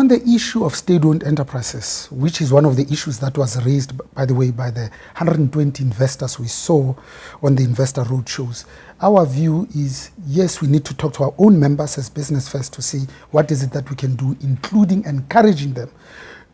On the issue of state-owned enterprises, which is one of the issues that was raised, by the way, by the 120 investors we saw on the investor roadshows, our view is, yes, we need to talk to our own members as Business First to see what is it that we can do, including encouraging them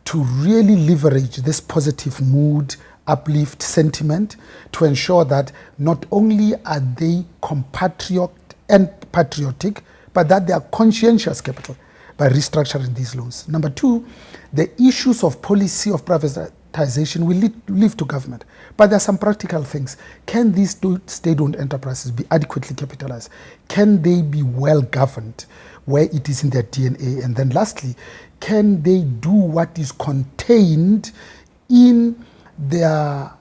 to really leverage this positive mood, uplift sentiment to ensure that not only are they compatriot and patriotic, but that they are conscientious capital by restructuring these loans. Number two, the issues of policy of privatization will leave to government. But there are some practical things. Can these state-owned enterprises be adequately capitalized? Can they be well governed where it is in their DNA? And then lastly, can they do what is contained in their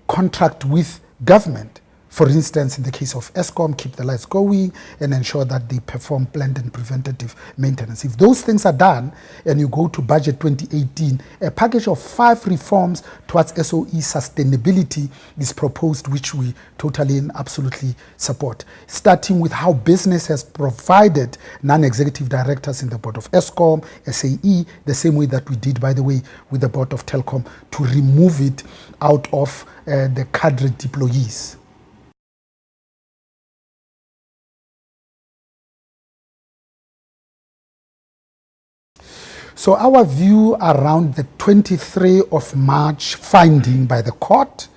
contract with government? For instance, in the case of ESCOM, keep the lights going and ensure that they perform planned and preventative maintenance. If those things are done and you go to budget 2018, a package of 5 reforms towards SOE sustainability is proposed, which we totally and absolutely support. Starting with how business has provided non-executive directors in the board of ESCOM, SAE, the same way that we did, by the way, with the board of Telkom, to remove it out of the cadre deployees. So our view around the 23 of March finding by the court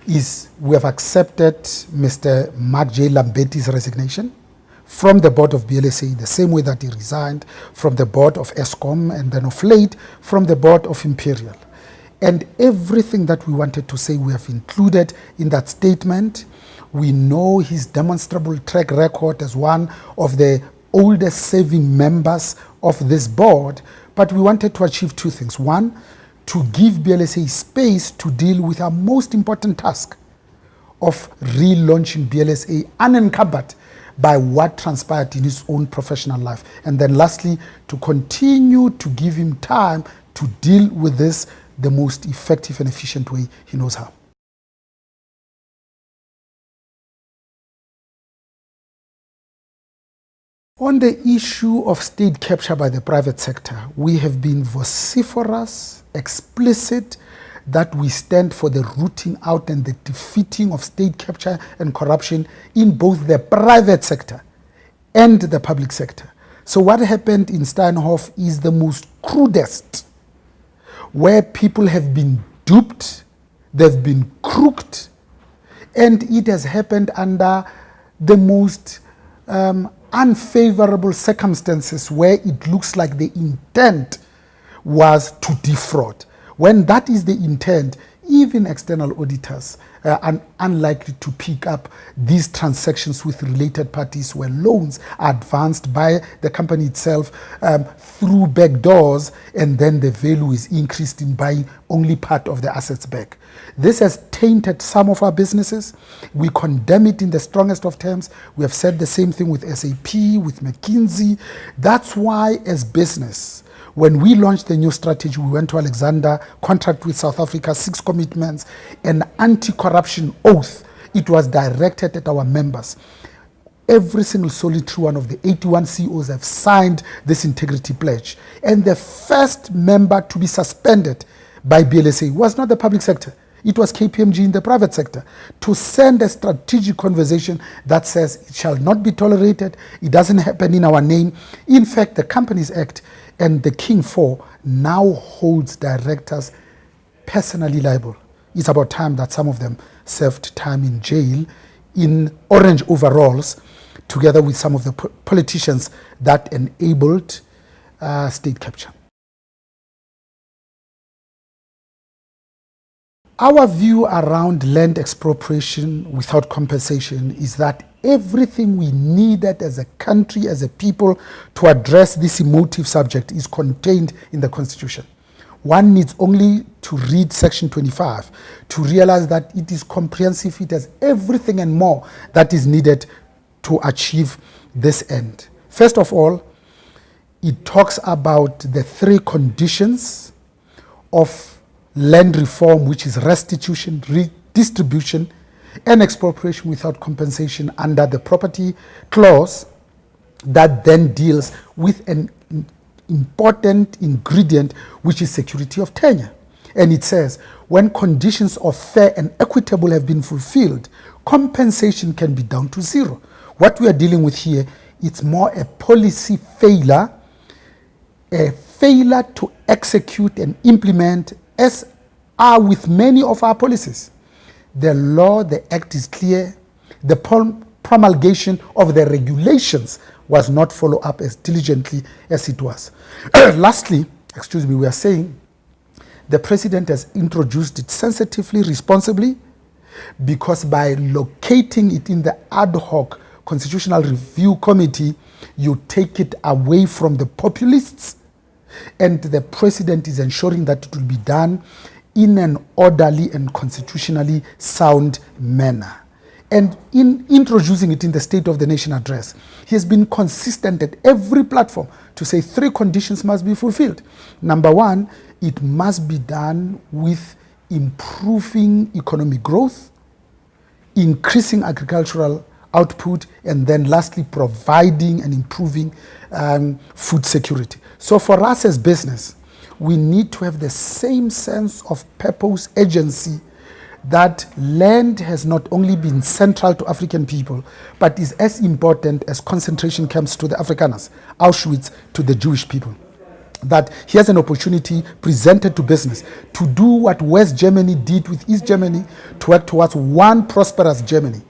is we have accepted Mr. Mark J. Lambeti's resignation from the board of BLSA the same way that he resigned from the board of ESCOM and then of late from the board of Imperial. And everything that we wanted to say we have included in that statement. We know his demonstrable track record as one of the oldest serving members of this board, but we wanted to achieve 2 things. One, to give BLSA space to deal with our most important task of relaunching BLSA unencumbered by what transpired in his own professional life. And then lastly, to continue to give him time to deal with this the most effective and efficient way he knows how. On the issue of state capture by the private sector, we have been vociferous, explicit, that we stand for the rooting out and the defeating of state capture and corruption in both the private sector and the public sector. So what happened in Steinhoff is the most crudest, where people have been duped, they've been crooked, and it has happened under the most unfavorable circumstances where it looks like the intent was to defraud. When that is the intent, even external auditors are unlikely to pick up these transactions with related parties where loans are advanced by the company itself through back doors, and then the value is increased in buying only part of the assets back. This has tainted some of our businesses. We condemn it in the strongest of terms. We have said the same thing with SAP, with McKinsey. That's why, as business, when we launched the new strategy, we went to Alexander, contract with South Africa, 6 commitments, an anti-corruption oath. It was directed at our members. Every single solitary one of the 81 CEOs have signed this integrity pledge. And the first member to be suspended by BLSA was not the public sector. It was KPMG in the private sector, to send a strategic conversation that says it shall not be tolerated, it doesn't happen in our name. In fact, the Companies Act and the King 4 now holds directors personally liable. It's about time that some of them served time in jail in orange overalls, together with some of the politicians that enabled state capture. Our view around land expropriation without compensation is that everything we needed as a country, as a people, to address this emotive subject is contained in the Constitution. One needs only to read Section 25 to realize that it is comprehensive. It has everything and more that is needed to achieve this end. First of all, it talks about the 3 conditions of land reform, which is restitution, redistribution, and expropriation without compensation under the property clause that then deals with an important ingredient, which is security of tenure. And it says, when conditions of fair and equitable have been fulfilled, compensation can be down to zero. What we are dealing with here, it's more a policy failure, a failure to execute and implement, as are with many of our policies. The law, the act is clear. The promulgation of the regulations was not followed up as diligently as it was. Lastly, we are saying the president has introduced it sensitively, responsibly, because by locating it in the ad hoc Constitutional Review Committee, you take it away from the populists, and the president is ensuring that it will be done in an orderly and constitutionally sound manner. And in introducing it in the State of the Nation address, he has been consistent at every platform to say 3 conditions must be fulfilled. Number 1, it must be done with improving economic growth, increasing agricultural output, and then lastly, providing and improving food security. So for us as business, we need to have the same sense of purpose, agency, that land has not only been central to African people, but is as important as concentration camps to the Afrikaners, Auschwitz to the Jewish people. That here's an opportunity presented to business to do what West Germany did with East Germany, to work towards one prosperous Germany.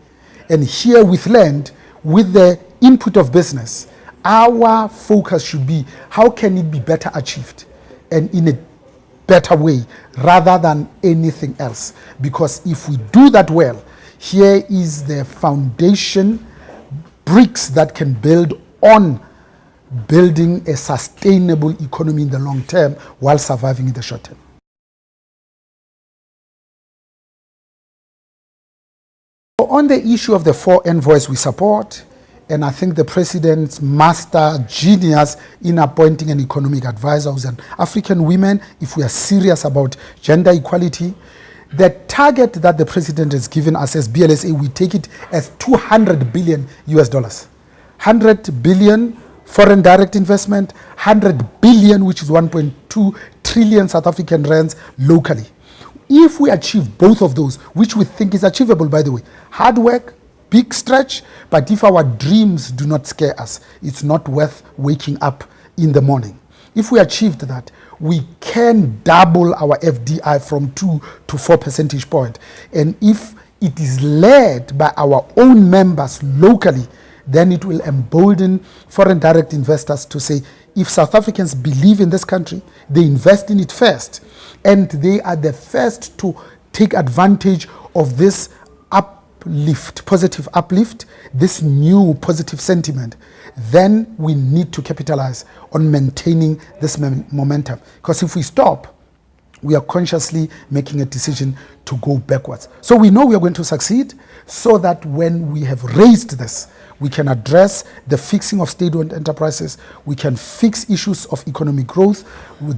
And here with land, with the input of business, our focus should be how can it be better achieved and in a better way rather than anything else. Because if we do that well, here is the foundation bricks that can build on building a sustainable economy in the long term while surviving in the short term. On the issue of the 4 envoys we support, and I think the president's master genius in appointing an economic advisor who's an African woman, if we are serious about gender equality, the target that the president has given us as BLSA, we take it as 200 billion US dollars. 100 billion foreign direct investment, 100 billion, which is 1.2 trillion South African rands locally. If we achieve both of those, which we think is achievable, by the way, hard work, big stretch, but if our dreams do not scare us, it's not worth waking up in the morning. If we achieved that, we can double our FDI from 2 to 4 percentage points. And if it is led by our own members locally, then it will embolden foreign direct investors to say, if South Africans believe in this country, they invest in it first, and they are the first to take advantage of this uplift, positive uplift, this new positive sentiment, then we need to capitalize on maintaining this momentum. Because if we stop, we are consciously making a decision to go backwards. So we know we are going to succeed, so that when we have raised this, we can address the fixing of state-owned enterprises, we can fix issues of economic growth,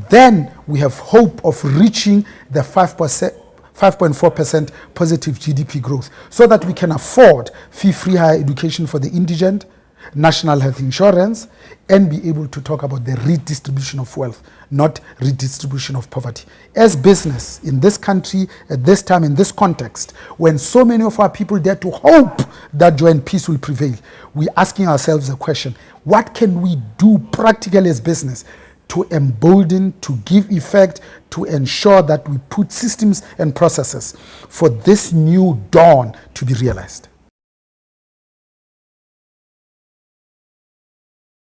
then we have hope of reaching the 5.4% positive GDP growth, so that we can afford fee-free higher education for the indigent, national health insurance, and be able to talk about the redistribution of wealth, not redistribution of poverty. As business in this country, at this time, in this context, when so many of our people dare to hope that joy and peace will prevail, we're asking ourselves the question, what can we do practically as business to embolden, to give effect, to ensure that we put systems and processes for this new dawn to be realized?